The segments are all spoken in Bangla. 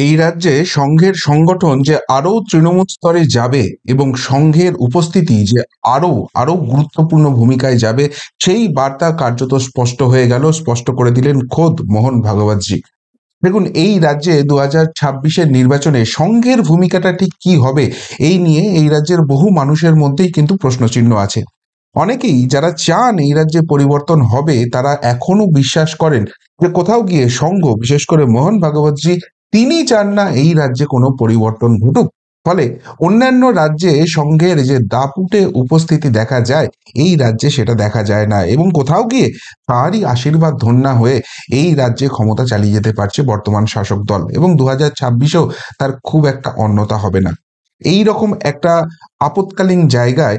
এই রাজ্যে সংঘের সংগঠন যে আরো তৃণমূল স্তরে যাবে এবং সংঘের উপস্থিতি যে আরো আরো গুরুত্বপূর্ণ ভূমিকায় যাবে, সেই বার্তা কার্যত স্পষ্ট হয়ে গেল, স্পষ্ট করে দিলেন খোদ মোহন ভাগবতজি। দেখুন, এই রাজ্যে 2026-এর নির্বাচনে সংঘের ভূমিকাটা ঠিক কি হবে, এই নিয়ে এই রাজ্যের বহু মানুষের মধ্যেই কিন্তু প্রশ্নচিহ্ন আছে। অনেকেই যারা চান এই রাজ্যে পরিবর্তন হবে, তারা এখনো বিশ্বাস করেন যে কোথাও গিয়ে সংঘ, বিশেষ করে মোহন ভাগবতজি, তিনি চান না এই রাজ্যে কোনো পরিবর্তন ঘটুক। ফলে অন্যান্য রাজ্যে সংঘের যে দাপুটে উপস্থিতি দেখা যায়, এই রাজ্যে সেটা দেখা যায় না, এবং কোথাও গিয়ে তারই আশীর্বাদ ধন্যা হয়ে এই রাজ্যে ক্ষমতা চালিয়ে যেতে পারছে বর্তমান শাসক দল, এবং 2026-এও তার খুব একটা অন্যতা হবে না। এই রকম একটা আপৎকালীন জায়গায়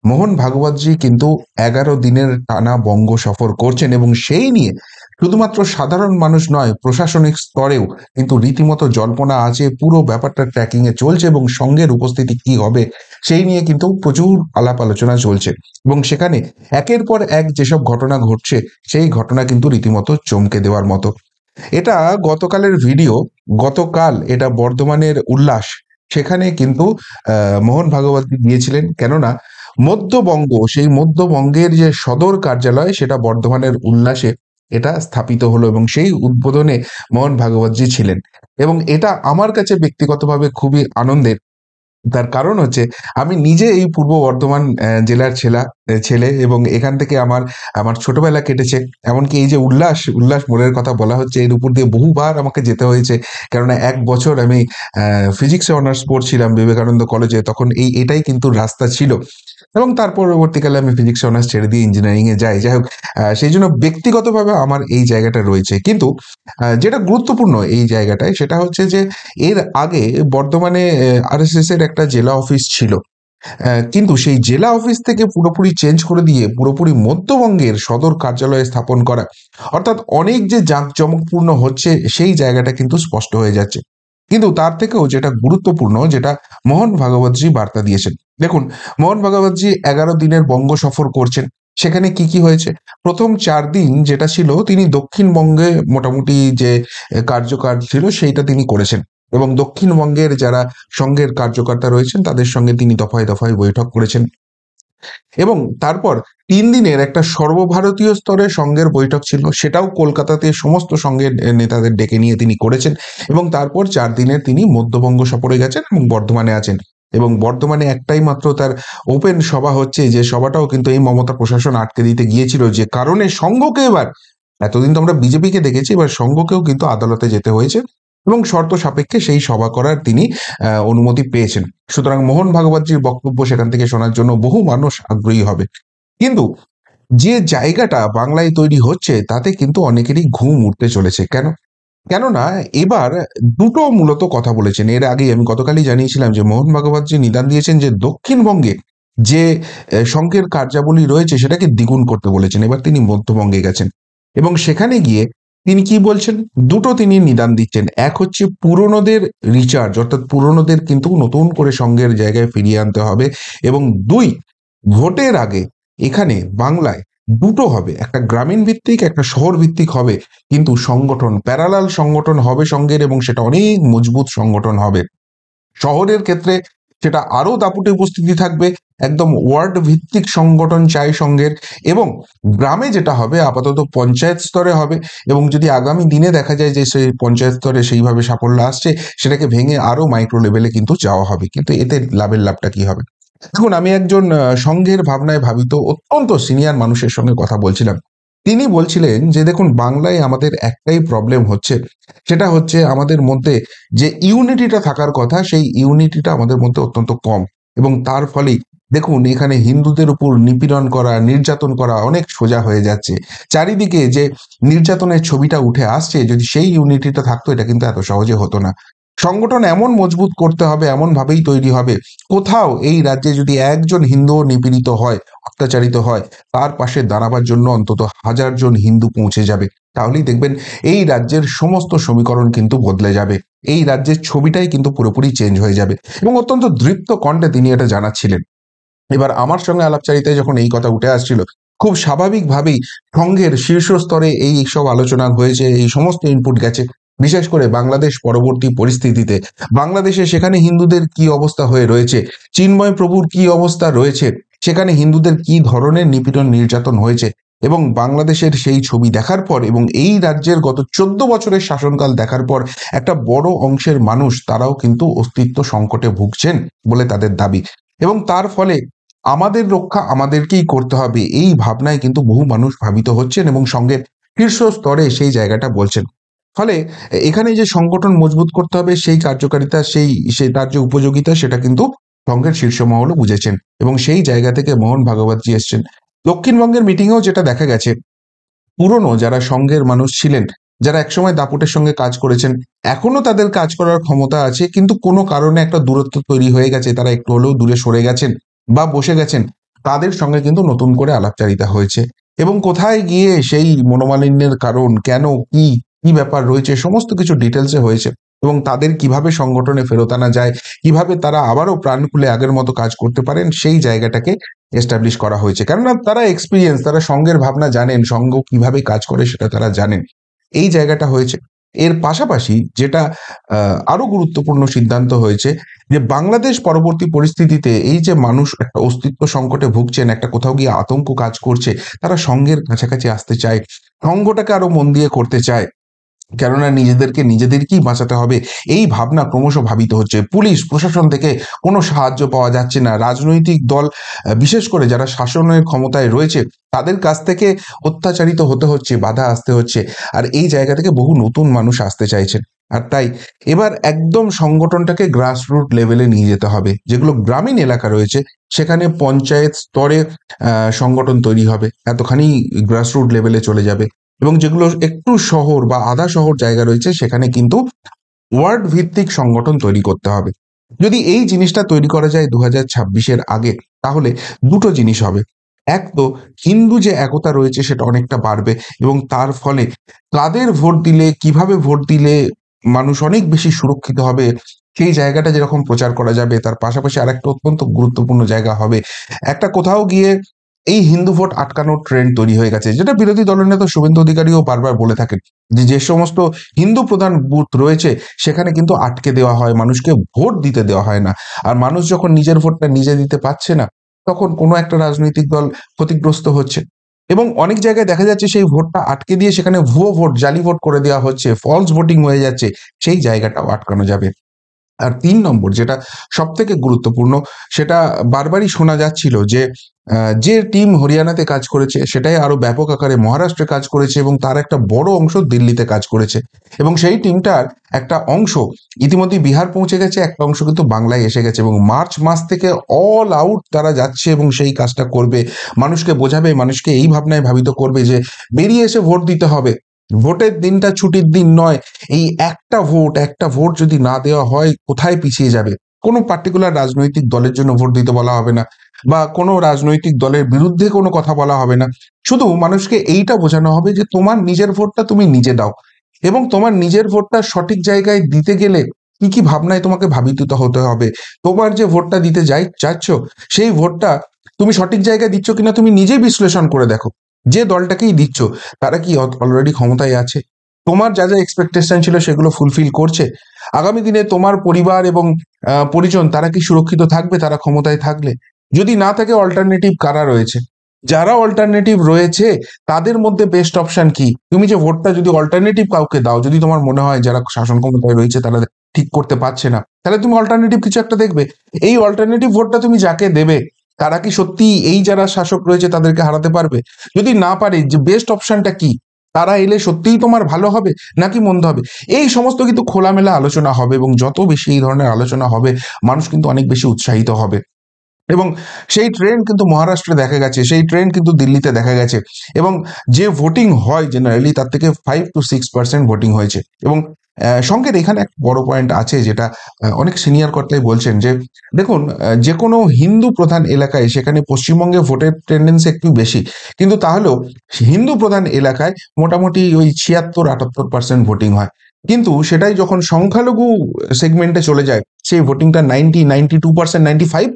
মোহন ভাগবতজি কিন্তু 11 দিনের টানা বঙ্গ সফর করছেন, এবং সেই নিয়ে শুধুমাত্র সাধারণ মানুষ নয়, প্রশাসনিক স্তরেও কিন্তু রীতিমতো জল্পনা আছে। পুরো ব্যাপারটা ট্র্যাকিং এ চলছে, এবং সঙ্গের উপস্থিতি কি হবে সেই নিয়ে কিন্তু প্রচুর আলাপ আলোচনা চলছে। এবং সেখানে একের পর এক যেসব ঘটনা ঘটছে, সেই ঘটনা কিন্তু রীতিমতো চমকে দেওয়ার মতো। এটা গতকালের ভিডিও। গতকাল এটা বর্ধমানের উল্লাস, সেখানে কিন্তু মোহন ভাগবত গিয়েছিলেন, কেননা মধ্যবঙ্গ, সেই মধ্যবঙ্গের যে সদর কার্যালয়, সেটা বর্ধমানের উল্লাসে এটা স্থাপিত হলো, এবং সেই উদ্বোধনে মোহন ভাগবতজি ছিলেন। এবং এটা আমার কাছে ব্যক্তিগতভাবে খুবই আনন্দের। তার কারণ হচ্ছে, আমি নিজে এই পূর্ব বর্ধমান জেলার ছেলে, এবং এখান থেকে আমার আমার ছোটবেলা কেটেছে। এমনকি এই যে উল্লাস উল্লাস মোড়ের কথা বলা হচ্ছে, এর উপর দিয়ে বহুবার আমাকে যেতে হয়েছে, কেননা 1 বছর আমি ফিজিক্সে অনার্স পড়ছিলাম বিবেকানন্দ কলেজে, তখন এটাই কিন্তু রাস্তা ছিল। এবং তার পরবর্তীকালে আমি ফিজিক্সে অনার্স ছেড়ে দিয়ে ইঞ্জিনিয়ারিং এ যাই। যাই হোক, সেই জন্য ব্যক্তিগতভাবে আমার এই জায়গাটা রয়েছে। কিন্তু যেটা গুরুত্বপূর্ণ এই জায়গাটায়, সেটা হচ্ছে যে এর আগে বর্ধমানে আরএসএস এর একটা জেলা অফিস ছিল। কিন্তু সেই জেলা অফিস থেকে পুরোপুরি চেঞ্জ করে দিয়ে পুরোপুরি মধ্যবঙ্গের সদর কার্যালয়ে স্থাপন করা, অর্থাৎ অনেক যে জাঁকজমকপূর্ণ হচ্ছে, সেই জায়গাটা কিন্তু স্পষ্ট হয়ে যাচ্ছে। কিন্তু তার থেকেও যেটা গুরুত্বপূর্ণ, যেটা মোহন ভাগবতজি বার্তা দিয়েছেন। দেখুন, মোহন ভাগবতজি 11 দিনের বঙ্গ সফর করছেন। সেখানে কি কি হয়েছে? প্রথম 4 দিন যেটা ছিল, তিনি দক্ষিণবঙ্গে মোটামুটি যে কার্যকাল ছিল সেইটা তিনি করেছেন, এবং দক্ষিণবঙ্গের যারা সংঘের কার্যকর্তা রয়েছেন তাদের সঙ্গে তিনি দফায় দফায় বৈঠক করেছেন। এবং তারপর 3 দিনের একটা সর্বভারতীয় স্তরে সংঘের বৈঠক ছিল, সেটাও কলকাতাতে সমস্ত সংঘের নেতাদের ডেকে নিয়ে তিনি করেছেন। এবং তারপর 4 দিনের তিনি মধ্যবঙ্গ সফরে গেছেন এবং বর্ধমানে আছেন। এবং বর্ধমানে একটাই মাত্র তার ওপেন সভা হচ্ছে, যে সভাটাও কিন্তু এই মমতা প্রশাসন আটকে দিতে গিয়েছিল, যে কারণে সংঘকে এবার, এতদিন তো আমরা বিজেপিকে দেখেছি, এবার সংঘকেও কিন্তু আদালতে যেতে হয়েছে, এবং শর্ত সাপেক্ষে সেই সভা করার তিনি অনুমতি পেয়েছেন। সুতরাং মোহন ভাগবতজির বক্তব্য সেখান থেকে শোনার জন্য বহু মানুষ আগ্রহী হবে। কিন্তু যে জায়গাটা বাংলায় তৈরি হচ্ছে, তাতে কিন্তু অনেকেরই ঘুম উঠতে চলেছে। কেন? কেননা এবার দুটো মূলত কথা বলেছেন। এর আগে আমি গতকালই জানিয়েছিলাম যে মোহন ভাগবতজি নিদান দিয়েছেন যে দক্ষিণবঙ্গে যে সংঘের কার্যাবলী রয়েছে, সেটাকে দ্বিগুণ করতে বলেছেন। এবার তিনি মধ্যবঙ্গে গেছেন, এবং সেখানে গিয়ে তিনি কি বলছেন, দুটো তিনি নিদান দিচ্ছেন। এক হচ্ছে পুরনোদের রিচার্জ, অর্থাৎ পুরনোদের কিন্তু নতুন করে সংঘের জায়গায় ফিরিয়ে আনতে হবে। এবং 2, ভোটের আগে এখানে বাংলায় দুটো হবে, একটা গ্রামীণ ভিত্তিক, একটা শহর ভিত্তিক হবে, কিন্তু সংগঠন, প্যারালাল সংগঠন হবে সংঘের, এবং সেটা অনেক মজবুত সংগঠন হবে। শহরের ক্ষেত্রে সেটা আরো দাপুটে উপস্থিতি থাকবে, একদম ওয়ার্ড ভিত্তিক সংগঠন চাই সংঘের। এবং গ্রামে যেটা হবে, আপাতত পঞ্চায়েত স্তরে হবে, এবং যদি আগামী দিনে দেখা যায় যে সেই পঞ্চায়েত স্তরে সেইভাবে সাফল্য আসছে, সেটাকে ভেঙে আরো মাইক্রো লেভেলে কিন্তু যাওয়া হবে। কিন্তু এতে লাভটা কি হবে? দেখুন, আমি একজন সংঘের ভাবনায় ভাবিত অত্যন্ত সিনিয়র মানুষের সঙ্গে কথা বলছিলাম। তিনি বলছিলেন যে দেখুন, বাংলায় আমাদের একটাই প্রবলেম হচ্ছে, সেটা হচ্ছে আমাদের মধ্যে যে ইউনিটিটা থাকার কথা, সেই ইউনিটিটা আমাদের মধ্যে অত্যন্ত কম। এবং তার ফলেই দেখুন, এখানে হিন্দুদের উপর নিপীড়ন করা, নির্যাতন করা অনেক সোজা হয়ে যাচ্ছে। চারিদিকে যে নির্যাতনের ছবিটা উঠে আসছে, যদি সেই ইউনিটিটা থাকতো, এটা কিন্তু এত সহজে হতো না। সংগঠন এমন মজবুত করতে হবে, এমন ভাবেই তৈরি হবে, কোথাও এই রাজ্যে যদি একজন হিন্দু নিপীড়িত হয়, অত্যাচারিত হয়, তার পাশে দাঁড়াবার জন্য অন্তত 1000 জন হিন্দু পৌঁছে যাবে। তাহলেই দেখবেন এই রাজ্যের সমস্ত সমীকরণ কিন্তু বদলে যাবে, এই রাজ্যের ছবিটাই কিন্তু পুরোপুরি চেঞ্জ হয়ে যাবে। এবং অত্যন্ত দৃপ্ত কণ্ঠে তিনি এটা জানাচ্ছিলেন। এবার আমার সঙ্গে আলাপচারিতায় যখন এই কথা উঠে আসছিল, খুব স্বাভাবিকভাবেই সংঘের শীর্ষ স্তরে এই সব আলোচনা হয়েছে, এই সমস্ত ইনপুট গেছে। বিশেষ করে বাংলাদেশ পরবর্তী পরিস্থিতিতে বাংলাদেশে সেখানে হিন্দুদের কি অবস্থা হয়ে রয়েছে, চিন্ময় প্রভুর কি অবস্থা রয়েছে, সেখানে হিন্দুদের কি ধরনের নিপীড়ন নির্যাতন হয়েছে, এবং বাংলাদেশের সেই ছবি দেখার পর এবং এই রাজ্যের গত 14 বছরের শাসনকাল দেখার পর একটা বড় অংশের মানুষ তারাও কিন্তু অস্তিত্ব সংকটে ভুগছেন বলে তাদের দাবি। এবং তার ফলে আমাদের রক্ষা আমাদেরকেই করতে হবে, এই ভাবনায় কিন্তু বহু মানুষ ভাবিত হচ্ছেন এবং সঙ্গের শীর্ষ স্তরে সেই জায়গাটা বলছেন। ফলে এখানে যে সংগঠন মজবুত করতে হবে, সেই কার্যকারিতা, সেই তার যে উপযোগিতা, সেটা কিন্তু সঙ্ঘের শীর্ষ মহলও বুঝেছেন এবং সেই জায়গা থেকে মোহন ভাগবতজি এসছেন। দক্ষিণবঙ্গের মিটিংয়েও যেটা দেখা গেছে, পুরনো যারা সঙ্ঘের মানুষ ছিলেন, যারা একসময় দাপুটের সঙ্গে কাজ করেছেন, এখনো তাদের কাজ করার ক্ষমতা আছে, কিন্তু কোনো কারণে একটা দূরত্ব তৈরি হয়ে গেছে, তারা একটু হলেও দূরে সরে গেছেন বা বসে গেছেন, তাদের সঙ্গে কিন্তু নতুন করে আলাপচারিতা হয়েছে। এবং কোথায় গিয়ে সেই মনোমালিন্যের কারণ, কেন, কি কি ব্যাপার রয়েছে, সমস্ত কিছু ডিটেলসে হয়েছে এবং তাদের কিভাবে সংগঠনে ফেরত আনা যায়, কিভাবে তারা আবারও প্রাণ খুলে আগের মতো কাজ করতে পারেন, সেই জায়গাটাকে এস্টাবলিশ করা হয়েছে। কেননা তারা এক্সপিরিয়েন্স, তারা সঙ্ঘের ভাবনা জানেন, সঙ্ঘ কিভাবে কাজ করে সেটা তারা জানেন, এই জায়গাটা হয়েছে। এর পাশাপাশি যেটা আরো গুরুত্বপূর্ণ সিদ্ধান্ত হয়েছে, যে বাংলাদেশ পরবর্তী পরিস্থিতিতে এই যে মানুষ একটা অস্তিত্ব সংকটে ভুগছেন, একটা কোথাও গিয়ে আতঙ্ক কাজ করছে, তারা সঙ্ঘের কাছাকাছি আসতে চায়, সঙ্ঘটাকে আরো মন দিয়ে করতে চায়, কেননা নিজেদেরকে নিজেদেরকেই বাঁচাতে হবে, এই ভাবনা ক্রমশ ভাবিত হচ্ছে। পুলিশ প্রশাসন থেকে কোনো সাহায্য পাওয়া যাচ্ছে না, রাজনৈতিক দল বিশেষ করে যারা শাসনের ক্ষমতায় রয়েছে তাদের কাছ থেকে অত্যাচারিত হতে হচ্ছে, বাধা আসতে হচ্ছে, আর এই জায়গা থেকে বহু নতুন মানুষ আসতে চাইছেন। আর তাই এবার একদম সংগঠনটাকে গ্রাসরুট লেভেলে নিয়ে যেতে হবে, যেগুলো গ্রামীণ এলাকা রয়েছে সেখানে পঞ্চায়েত স্তরে সংগঠন তৈরি হবে, এতখানি গ্রাসরুট লেভেলে চলে যাবে। এবং যেগুলো একটু শহর বা আধা শহর জায়গা রয়েছে সেখানে কিন্তু ওয়ার্ড ভিত্তিক সংগঠন তৈরি করতে হবে। যদি এই জিনিসটা তৈরি করা যায় 2026-এর আগে, তাহলে দুটো জিনিস হবে। এক তো হিন্দু যে একতা রয়েছে সেটা অনেকটা বাড়বে এবং তার ফলে কাদের ভোট দিলে, কিভাবে ভোট দিলে মানুষ অনেক বেশি সুরক্ষিত হবে, সেই জায়গাটা যেরকম প্রচার করা যাবে, তার পাশাপাশি আরেকটা অত্যন্ত গুরুত্বপূর্ণ জায়গা হবে, একটা কোথাও গিয়ে এই হিন্দু ভোট আটকানোর ট্রেন্ড তৈরি হয়ে গেছে, যেটা বিরোধী দলনেতা শুভেন্দু অধিকারীও বারবার বলে থাকেন, যে যে সমস্ত হিন্দু প্রধান বুথ রয়েছে সেখানে কিন্তু আটকে দেওয়া হয়, মানুষকে ভোট দিতে দেওয়া হয় না। আর মানুষ যখন নিজের ভোটটা নিজে দিতে পারছে না, তখন কোনো একটা রাজনৈতিক দল ক্ষতিগ্রস্ত হচ্ছে। এবং অনেক জায়গায় দেখা যাচ্ছে সেই ভোটটা আটকে দিয়ে সেখানে ভুয়ো ভোট, জালি ভোট করে দেওয়া হচ্ছে, ফলস ভোটিং হয়ে যাচ্ছে, সেই জায়গাটাও আটকানো যাবে। আর 3 নম্বর যেটা সব থেকে গুরুত্বপূর্ণ, সেটা বারবারই শোনা যাচ্ছিল যে যে টিম হরিয়ানাতে কাজ করেছে সেটাই আরো ব্যাপক আকারে মহারাষ্ট্রে কাজ করেছে এবং তার একটা বড় অংশ দিল্লিতে কাজ করেছে, এবং সেই টিমটার একটা অংশ ইতিমধ্যে বিহার পৌঁছে গেছে, একটা অংশ কিন্তু বাংলায় এসে গেছে, এবং মার্চ মাস থেকে অল আউট তারা যাচ্ছে এবং সেই কাজটা করবে, মানুষকে বোঝাবে, মানুষকে এই ভাবনায় ভাবিত করবে যে বেরিয়ে এসে ভোট দিতে হবে, ভোটের দিনটা ছুটির দিন নয়, এই একটা ভোট যদি না দেওয়া হয় কোথায় পিছিয়ে যাবে। কোনো পার্টিকুলার রাজনৈতিক দলের জন্য ভোট দিতে বলা হবে না, বা কোনো রাজনৈতিক দলের বিরুদ্ধে কোনো কথা বলা হবে না, শুধু মানুষকে এইটা বোঝানো হবে যে তোমার নিজের ভোটটা তুমি নিজে দাও, এবং তোমার নিজের ভোটটা সঠিক জায়গায় দিতে গেলে কি কি ভাবনায় তোমাকে ভাবিত হতে হবে, তোমার যে ভোটটা দিতে চাচ্ছ সেই ভোটটা তুমি সঠিক জায়গায় দিচ্ছ কিনা তুমি নিজেই বিশ্লেষণ করে দেখো, যে দলটাকেই দিচ্ছ তারা কি অলরেডি ক্ষমতায় আছে, তোমার যা যা এক্সপেকটেশন ছিল সেগুলো ফুলফিল করছে, আগামী দিনে তোমার পরিবার এবং পরিজন তারা কি সুরক্ষিত থাকবে তারা ক্ষমতায় থাকলে, যদি না থাকে অল্টারনেটিভ কারা রয়েছে, যারা অল্টারনেটিভ রয়েছে তাদের মধ্যে বেস্ট অপশন কি, তুমি যে ভোটটা যদি অল্টারনেটিভ কাউকে দাও, যদি তোমার মনে হয় যারা শাসন ক্ষমতায় রয়েছে তারা ঠিক করতে পারছে না, তাহলে তুমি অল্টারনেটিভ কিছু একটা দেখবে, এই অল্টারনেটিভ ভোটটা তুমি যাকে দেবে তারা কি সত্যি এই যারা শাসক রয়েছে তাদেরকে হারাতে পারবে, যদি না পারে যে বেস্ট অপশনটা কি, তারা এলে সত্যিই তোমার ভালো হবে নাকি মন্দ হবে, এই সমস্ত কিন্তু খোলামেলা আলোচনা হবে, এবং যত বেশি এই ধরনের আলোচনা হবে মানুষ কিন্তু অনেক বেশি উৎসাহিত হবে। এবং সেই ট্রেন্ড কিন্তু মহারাষ্ট্রে দেখা গেছে, সেই ট্রেন্ড কিন্তু দিল্লিতে দেখা গেছে, এবং যে ভোটিং হয় জেনারেলি তার থেকে 5 to 6% ভোটিং হয়েছে। এবং সঙ্গের এখানে এক বড় পয়েন্ট আছে যেটা অনেক সিনিয়র কর্তাই বলছেন, যে দেখুন যে কোনো হিন্দু প্রধান এলাকায় সেখানে পশ্চিমবঙ্গে ভোটের টেন্ডেন্সি একটু বেশি, কিন্তু তাহলেও হিন্দু প্রধান এলাকায় মোটামুটি ওই 76-78% ভোটিং হয়, কিন্তু সেটাই যখন সংখ্যালঘু সেগমেন্টে চলে যায় সেই ভোটিংটা 90-92%, 95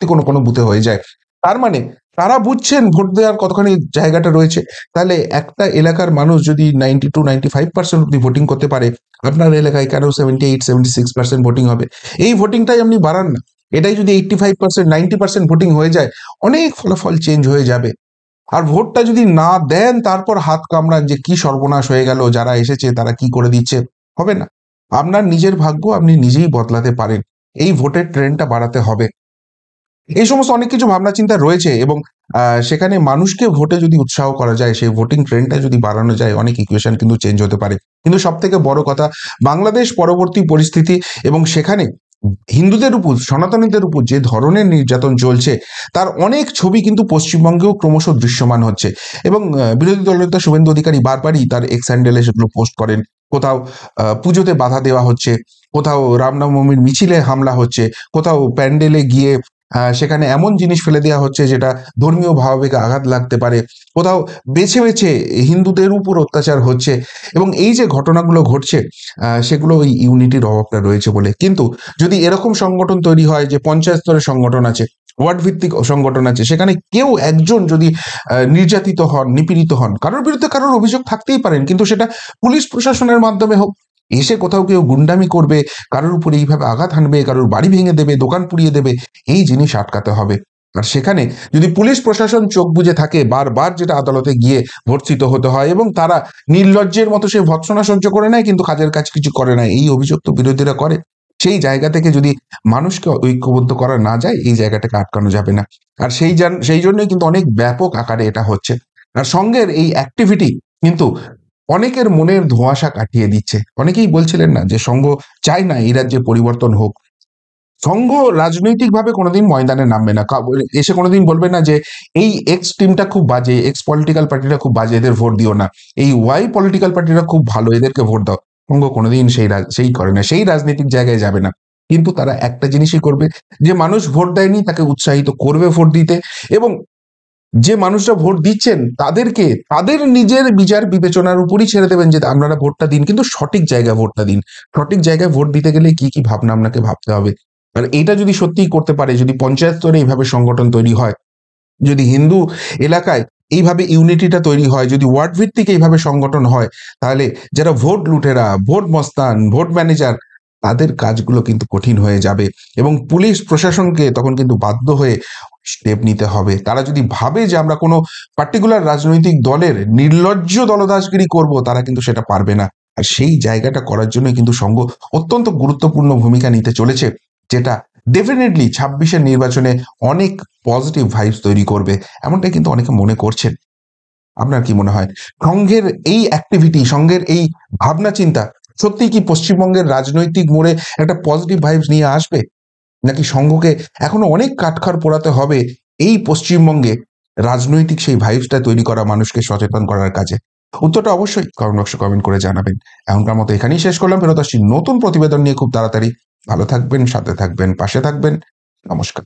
কোনো কোনো বুথে হয়ে যায়। তার মানে তারা বুঝছেন ভোট দেওয়ার কতখানি জায়গাটা রয়েছে। তাহলে একটা এলাকার মানুষ যদি 92-95% অব্দি ভোটিং করতে পারে, আপনার এলাকায় কেন 78-76% ভোটিং হবে? এই ভোটিংটাই আপনি বাড়ান না। এটাই যদি 85% 90% ভোটিং হয়ে যায়, অনেক ফলাফল চেঞ্জ হয়ে যাবে। আর ভোটটা যদি না দেন তারপর হাত কামড়ান যে কি সর্বনাশ হয়ে গেল, যারা এসেছে তারা কি করে দিচ্ছে, হবে না। আপনার নিজের ভাগ্য আপনি নিজেই বদলাতে পারেন। এই ভোটের ট্রেন্ডটা বাড়াতে হবে। এই সমস্ত অনেক কিছু ভাবনা চিন্তা রয়েছে এবং সেখানে মানুষকে ভোটে যদি উৎসাহ করা যায়, সেই ভোটিং ট্রেন্ডটা যদি বাড়ানো যায়, অনেক ইকুয়েশন কিন্তু চেঞ্জ হতে পারে। কিন্তু সবথেকে বড় কথা, বাংলাদেশ পরবর্তী পরিস্থিতি এবং সেখানে হিন্দুদের উপর, সনাতনীদের উপর যে ধরনের নির্যাতন চলছে, তার অনেক ছবি কিন্তু পশ্চিমবঙ্গেও ক্রমশ দৃশ্যমান হচ্ছে। এবং বিরোধী দলনেতা শুভেন্দু অধিকারী বারবারই তার এক্স হ্যান্ডেলে সেগুলো পোস্ট করেন। কোথাও পুজোতে বাধা দেওয়া হচ্ছে, কোথাও রামনবমীর মিছিলে হামলা হচ্ছে, কোথাও প্যান্ডেলে গিয়ে সেখানে এমন জিনিস ফেলে দেওয়া হচ্ছে যেটা ধর্মীয় ভাবাবেগে আঘাত লাগতে পারে, কোথাও বেছে বেছে হিন্দুদের উপর অত্যাচার হচ্ছে। এবং এই যে ঘটনাগুলো ঘটছে, সেগুলো ওই ইউনিটির অভাবটা রয়েছে বলে। কিন্তু যদি এরকম সংগঠন তৈরি হয় যে পঞ্চায়েত স্তরের সংগঠন আছে, ওয়ার্ড ভিত্তিক সংগঠন আছে, সেখানে কেউ একজন যদি নির্যাতিত হন, নিপীড়িত হন, কারোর বিরুদ্ধে কারোর অভিযোগ থাকতেই পারেন, কিন্তু সেটা পুলিশ প্রশাসনের মাধ্যমে হোক। এসে কোথাও কেউ গুন্ডামি করবে, কারোর উপর এইভাবে আঘাত হানবে, কারোর বাড়ি ভেঙে দেবে, দোকান পুড়িয়ে দেবে, এই জিনিস আটকাতে হবে। আর সেখানে যদি পুলিশ প্রশাসন চোখ বুজে থাকে, বারবার যেটা আদালতে গিয়ে ভর্ৎসিত হতে হয় এবং তারা নির্লজ্জের মতো সে ভৎসনা সহ্য করে নেয় কিন্তু কাজের কাজ কিছু করে না, এই অভিযোগ তো বিরোধীরা করে। সেই জায়গা থেকে যদি মানুষকে ঐক্যবদ্ধ করা না যায়, এই জায়গাটাকে আটকানো যাবে না। আর সেই জন্যই কিন্তু অনেক ব্যাপক আকারে এটা হচ্ছে। আর সঙ্গের এই অ্যাক্টিভিটি কিন্তু অনেকের মনের ধোঁয়াশা কাটিয়ে দিচ্ছে। অনেকেই বলছিলেন না যে সঙ্গ চায় না এই রাজ্যে পরিবর্তন হোক। সঙ্ঘ রাজনৈতিকভাবে কোনোদিন ময়দানে নামবে না। এসে কোনোদিন বলবে না যে এই এক্স টিমটা খুব বাজে, এক্স পলিটিক্যাল পার্টিটা খুব বাজে, এদের ভোট দিও না। এই ওয়াই পলিটিক্যাল পার্টিটা খুব ভালো, এদেরকে ভোট দাও। সঙ্ঘ কোনোদিন সেই করে না, সেই রাজনৈতিক জায়গায় যাবে না। কিন্তু তারা একটা জিনিসই করবে, যে মানুষ ভোট দেয়নি তাকে উৎসাহিত করবে ভোট দিতে, এবং যে মানুষরা ভোট দিচ্ছেন তাদেরকে তাদের নিজের বিচার বিবেচনার উপরই ছেড়ে দেবেন যে আপনারা ভোটটা দিন, কিন্তু সঠিক জায়গায় ভোটটা দিন। সঠিক জায়গায় ভোট দিতে গেলে কি কি ভাবনা আপনাকে ভাবতে হবে। আর এটা যদি সত্যিই করতে পারে, যদি পঞ্চায়েত স্তরে এইভাবে সংগঠন তৈরি হয়, যদি হিন্দু এলাকায় এইভাবে ইউনিটিটা তৈরি হয়, যদি ওয়ার্ড ভিত্তিক এইভাবে সংগঠন হয়, তাহলে যারা ভোট লুটেরা, ভোট মস্তান, ভোট ম্যানেজার, তাদের কাজগুলো কিন্তু কঠিন হয়ে যাবে এবং পুলিশ প্রশাসনকে তখন কিন্তু বাধ্য হয়ে স্টেপ নিতে হবে। তারা যদি ভাবে যে আমরা কোনো পার্টিকুলার রাজনৈতিক দলের নির্লজ্জ দলদাসগিরি করব, তারা কিন্তু সেটা পারবে না। আর সেই জায়গাটা করার জন্য কিন্তু সংঘ অত্যন্ত গুরুত্বপূর্ণ ভূমিকা নিতে চলেছে, যেটা ডেফিনেটলি 26-এর নির্বাচনে অনেক পজিটিভ ভাইবস তৈরি করবে, এমনটাই কিন্তু অনেকে মনে করছেন। আপনার কি মনে হয় সংঘের এই অ্যাক্টিভিটি, সংঘের এই ভাবনা চিন্তা সত্যিই কি পশ্চিমবঙ্গের রাজনৈতিক মোড়ে একটা পজিটিভ ভাইবস নিয়ে আসবে, নাকি সংঘকে এখনো অনেক কাঠখড় পোড়াতে হবে এই পশ্চিমবঙ্গে রাজনৈতিক সেই ভাইবসটা তৈরি করা, মানুষকে সচেতন করার কাজে? উত্তরটা অবশ্যই কমেন্ট বক্সে কমেন্ট করে জানাবেন। এখনকার মতো এখানেই শেষ করলাম, ফেরত আসছি নতুন প্রতিবেদন নিয়ে খুব তাড়াতাড়ি। ভালো থাকবেন, সাথে থাকবেন, পাশে থাকবেন। নমস্কার।